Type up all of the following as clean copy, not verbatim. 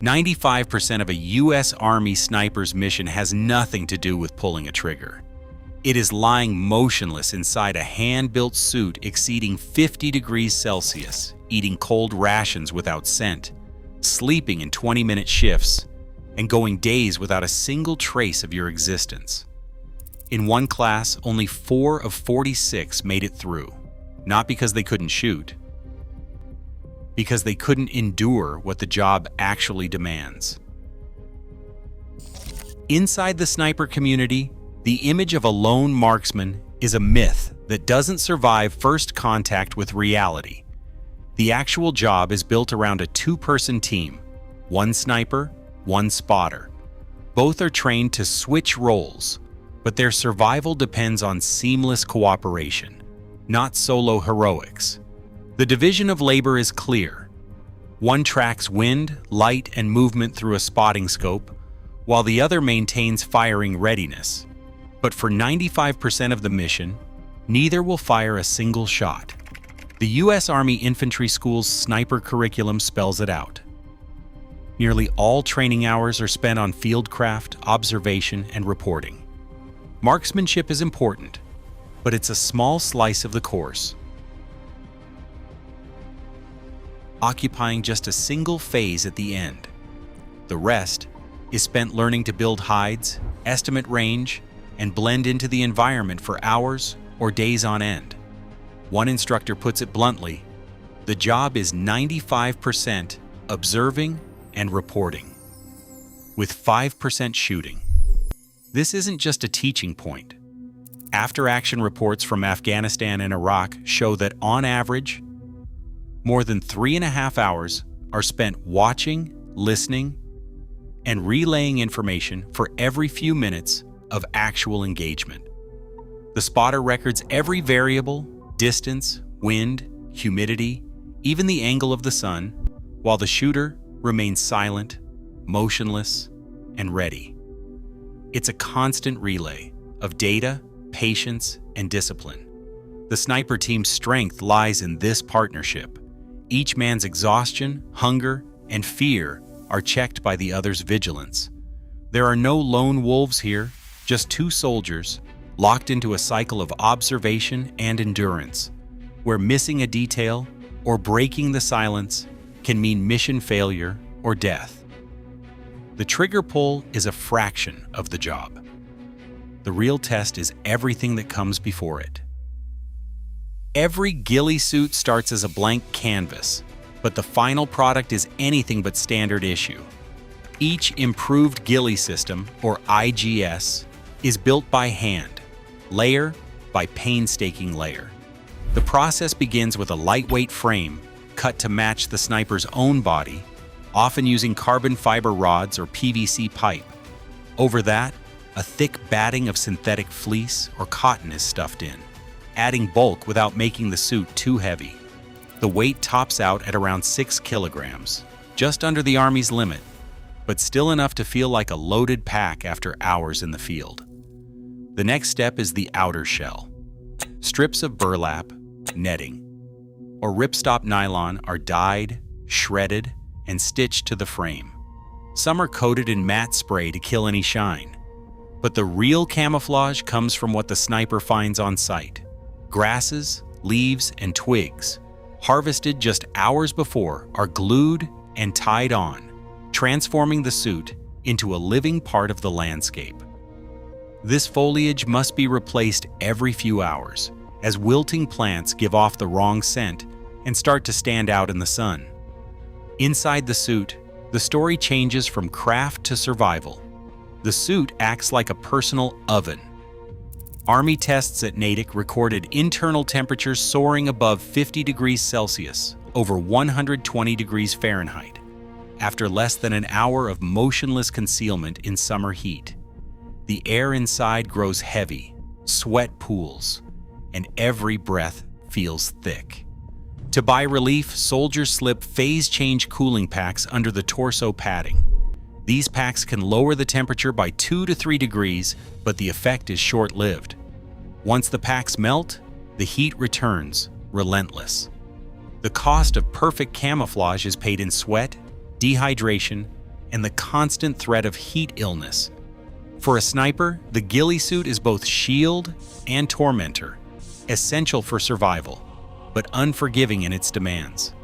95% of a U.S. Army sniper's mission has nothing to do with pulling a trigger. It is lying motionless inside a hand-built suit exceeding 50 degrees Celsius, eating cold rations without scent, sleeping in 20-minute shifts, and going days without a single trace of your existence. In one class, only 4 of 46 made it through, not because they couldn't shoot, because they couldn't endure what the job actually demands. Inside the sniper community, the image of a lone marksman is a myth that doesn't survive first contact with reality. The actual job is built around a 2-person team, 1 sniper, 1 spotter. Both are trained to switch roles, but their survival depends on seamless cooperation, not solo heroics. The division of labor is clear. One tracks wind, light, and movement through a spotting scope, while the other maintains firing readiness. But for 95% of the mission, neither will fire a single shot. The U.S. Army Infantry School's sniper curriculum spells it out. Nearly all training hours are spent on fieldcraft, observation, and reporting. Marksmanship is important, but it's a small slice of the course, occupying just a single phase at the end. The rest is spent learning to build hides, estimate range, and blend into the environment for hours or days on end. One instructor puts it bluntly, the job is 95% observing and reporting, with 5% shooting. This isn't just a teaching point. After-action reports from Afghanistan and Iraq show that, on average, more than 3.5 hours are spent watching, listening, and relaying information for every few minutes of actual engagement. The spotter records every variable, distance, wind, humidity, even the angle of the sun, while the shooter remains silent, motionless, and ready. It's a constant relay of data, patience, and discipline. The sniper team's strength lies in this partnership. Each man's exhaustion, hunger, and fear are checked by the other's vigilance. There are no lone wolves here, just 2 soldiers locked into a cycle of observation and endurance, where missing a detail or breaking the silence can mean mission failure or death. The trigger pull is a fraction of the job. The real test is everything that comes before it. Every ghillie suit starts as a blank canvas, but the final product is anything but standard issue. Each improved ghillie system, or IGS, is built by hand, layer by painstaking layer. The process begins with a lightweight frame cut to match the sniper's own body, often using carbon fiber rods or PVC pipe. Over that, a thick batting of synthetic fleece or cotton is stuffed in, adding bulk without making the suit too heavy. The weight tops out at around 6 kilograms, just under the Army's limit, but still enough to feel like a loaded pack after hours in the field. The next step is the outer shell. Strips of burlap, netting, or ripstop nylon are dyed, shredded, and stitched to the frame. Some are coated in matte spray to kill any shine. But the real camouflage comes from what the sniper finds on site. Grasses, leaves, and twigs, harvested just hours before, are glued and tied on, transforming the suit into a living part of the landscape. This foliage must be replaced every few hours, as wilting plants give off the wrong scent and start to stand out in the sun. Inside the suit, the story changes from craft to survival. The suit acts like a personal oven. Army tests at Natick recorded internal temperatures soaring above 50 degrees Celsius, over 120 degrees Fahrenheit, after less than an hour of motionless concealment in summer heat. The air inside grows heavy, sweat pools, and every breath feels thick. To buy relief, soldiers slip phase-change cooling packs under the torso padding. These packs can lower the temperature by 2 to 3 degrees, but the effect is short-lived. Once the packs melt, the heat returns, relentless. The cost of perfect camouflage is paid in sweat, dehydration, and the constant threat of heat illness. For a sniper, the ghillie suit is both shield and tormentor, essential for survival, but unforgiving in its demands.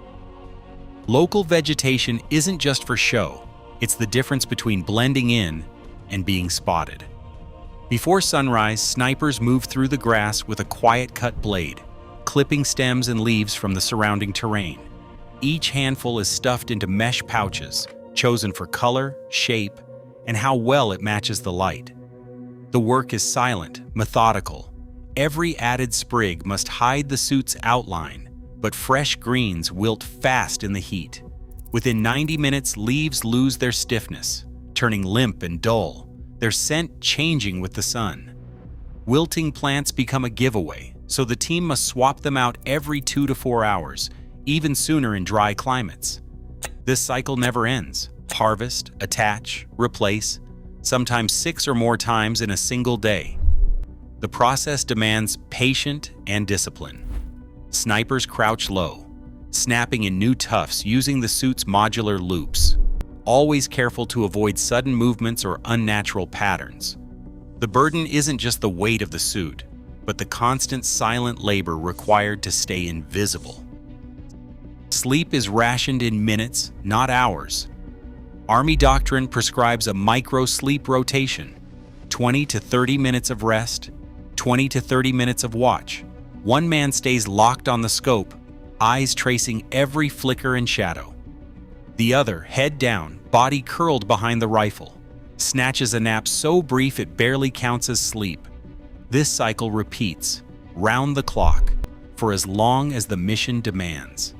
Local vegetation isn't just for show, it's the difference between blending in and being spotted. Before sunrise, snipers move through the grass with a quiet-cut blade, clipping stems and leaves from the surrounding terrain. Each handful is stuffed into mesh pouches, chosen for color, shape, and how well it matches the light. The work is silent, methodical. Every added sprig must hide the suit's outline, but fresh greens wilt fast in the heat. Within 90 minutes, leaves lose their stiffness, turning limp and dull, their scent changing with the sun. Wilting plants become a giveaway, so the team must swap them out every 2 to 4 hours, even sooner in dry climates. This cycle never ends. Harvest, attach, replace, sometimes 6 or more times in a single day. The process demands patience and discipline. Snipers crouch low, snapping in new tufts using the suit's modular loops, always careful to avoid sudden movements or unnatural patterns. The burden isn't just the weight of the suit, but the constant silent labor required to stay invisible. Sleep is rationed in minutes, not hours. Army doctrine prescribes a micro-sleep rotation, 20 to 30 minutes of rest, 20 to 30 minutes of watch. One man stays locked on the scope, eyes tracing every flicker and shadow. The other, head down, body curled behind the rifle, snatches a nap so brief it barely counts as sleep. This cycle repeats, round the clock, for as long as the mission demands.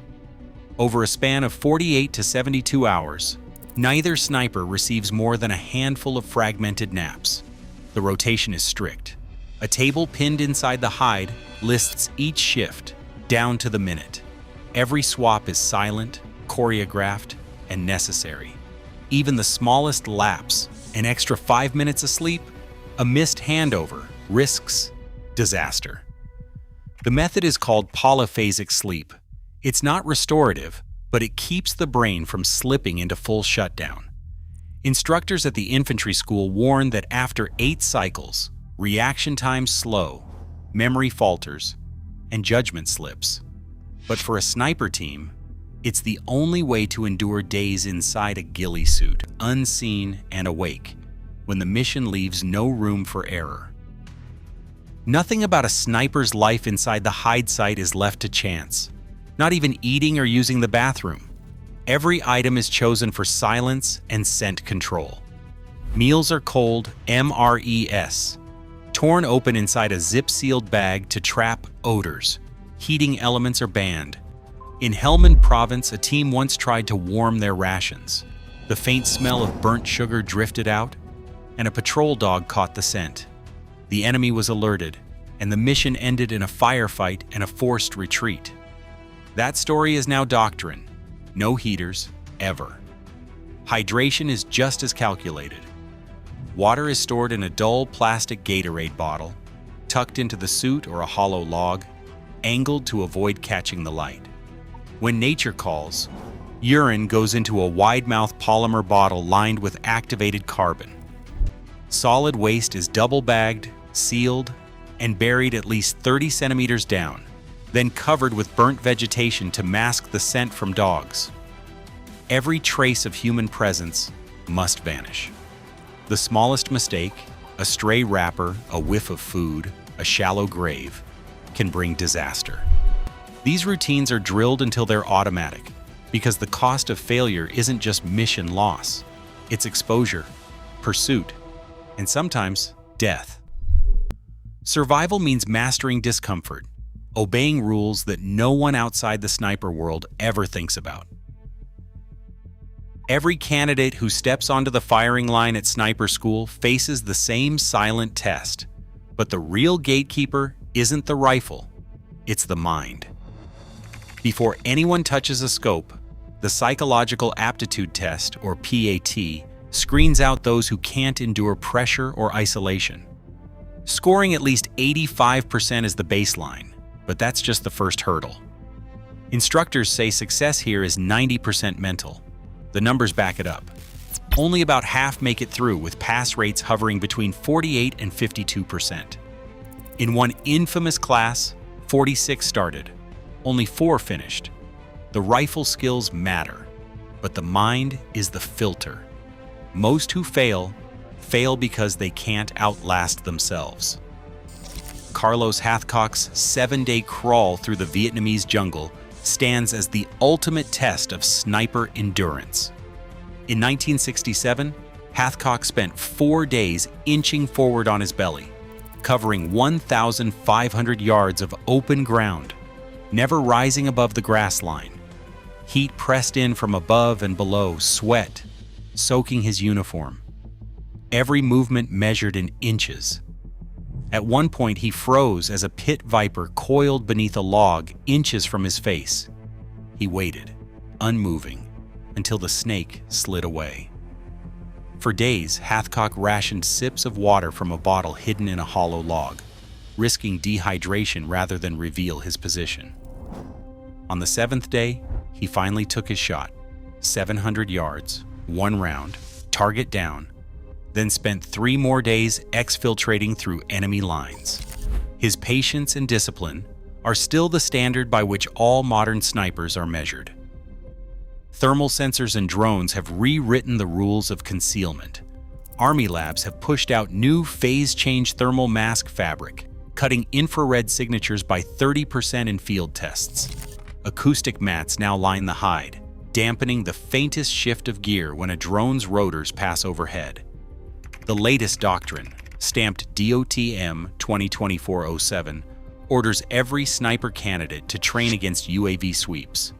Over a span of 48 to 72 hours, neither sniper receives more than a handful of fragmented naps. The rotation is strict. A table pinned inside the hide lists each shift, down to the minute. Every swap is silent, choreographed, and necessary. Even the smallest lapse, an extra 5 minutes of sleep, a missed handover, risks disaster. The method is called polyphasic sleep. It's not restorative, but it keeps the brain from slipping into full shutdown. Instructors at the infantry school warn that after 8 cycles, reaction times slow, memory falters, and judgment slips. But for a sniper team, it's the only way to endure days inside a ghillie suit, unseen and awake, when the mission leaves no room for error. Nothing about a sniper's life inside the hide site is left to chance. Not even eating or using the bathroom. Every item is chosen for silence and scent control. Meals are cold MRES, torn open inside a zip-sealed bag to trap odors. Heating elements are banned. In Helmand Province, a team once tried to warm their rations. The faint smell of burnt sugar drifted out, and a patrol dog caught the scent. The enemy was alerted, and the mission ended in a firefight and a forced retreat. That story is now doctrine. No heaters, ever. Hydration is just as calculated. Water is stored in a dull plastic Gatorade bottle, tucked into the suit or a hollow log, angled to avoid catching the light. When nature calls, urine goes into a wide-mouth polymer bottle lined with activated carbon. Solid waste is double-bagged, sealed, and buried at least 30 centimeters down, then covered with burnt vegetation to mask the scent from dogs. Every trace of human presence must vanish. The smallest mistake, a stray wrapper, a whiff of food, a shallow grave, can bring disaster. These routines are drilled until they're automatic, because the cost of failure isn't just mission loss, it's exposure, pursuit, and sometimes death. Survival means mastering discomfort, obeying rules that no one outside the sniper world ever thinks about. Every candidate who steps onto the firing line at sniper school faces the same silent test, but the real gatekeeper isn't the rifle, it's the mind. Before anyone touches a scope, the psychological aptitude test, or PAT, screens out those who can't endure pressure or isolation. Scoring at least 85% is the baseline, but that's just the first hurdle. Instructors say success here is 90% mental. The numbers back it up. Only about half make it through, with pass rates hovering between 48 and 52%. In one infamous class, 46 started. Only 4 finished. The rifle skills matter, but the mind is the filter. Most who fail because they can't outlast themselves. Carlos Hathcock's 7-day crawl through the Vietnamese jungle stands as the ultimate test of sniper endurance. In 1967, Hathcock spent 4 days inching forward on his belly, covering 1,500 yards of open ground, never rising above the grass line. Heat pressed in from above and below, sweat soaking his uniform. Every movement measured in inches. At one point, he froze as a pit viper coiled beneath a log inches from his face. He waited, unmoving, until the snake slid away. For days, Hathcock rationed sips of water from a bottle hidden in a hollow log, risking dehydration rather than reveal his position. On the 7th day, he finally took his shot, 700 yards, 1 round, target down, then spent 3 more days exfiltrating through enemy lines. His patience and discipline are still the standard by which all modern snipers are measured. Thermal sensors and drones have rewritten the rules of concealment. Army labs have pushed out new phase-change thermal mask fabric, cutting infrared signatures by 30% in field tests. Acoustic mats now line the hide, dampening the faintest shift of gear when a drone's rotors pass overhead. The latest doctrine, stamped DOTM 2024-07, orders every sniper candidate to train against UAV sweeps.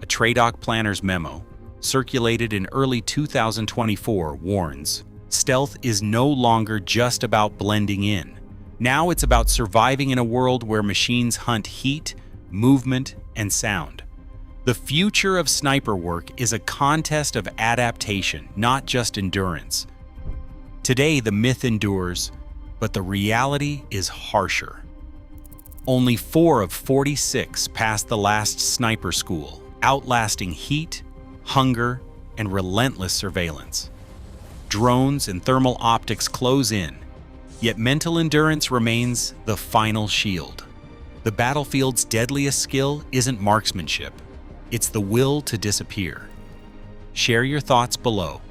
A TRADOC planner's memo, circulated in early 2024, warns, stealth is no longer just about blending in. Now it's about surviving in a world where machines hunt heat, movement, and sound. The future of sniper work is a contest of adaptation, not just endurance. Today, the myth endures, but the reality is harsher. Only 4 of 46 passed the last sniper school, outlasting heat, hunger, and relentless surveillance. Drones and thermal optics close in, yet mental endurance remains the final shield. The battlefield's deadliest skill isn't marksmanship, it's the will to disappear. Share your thoughts below.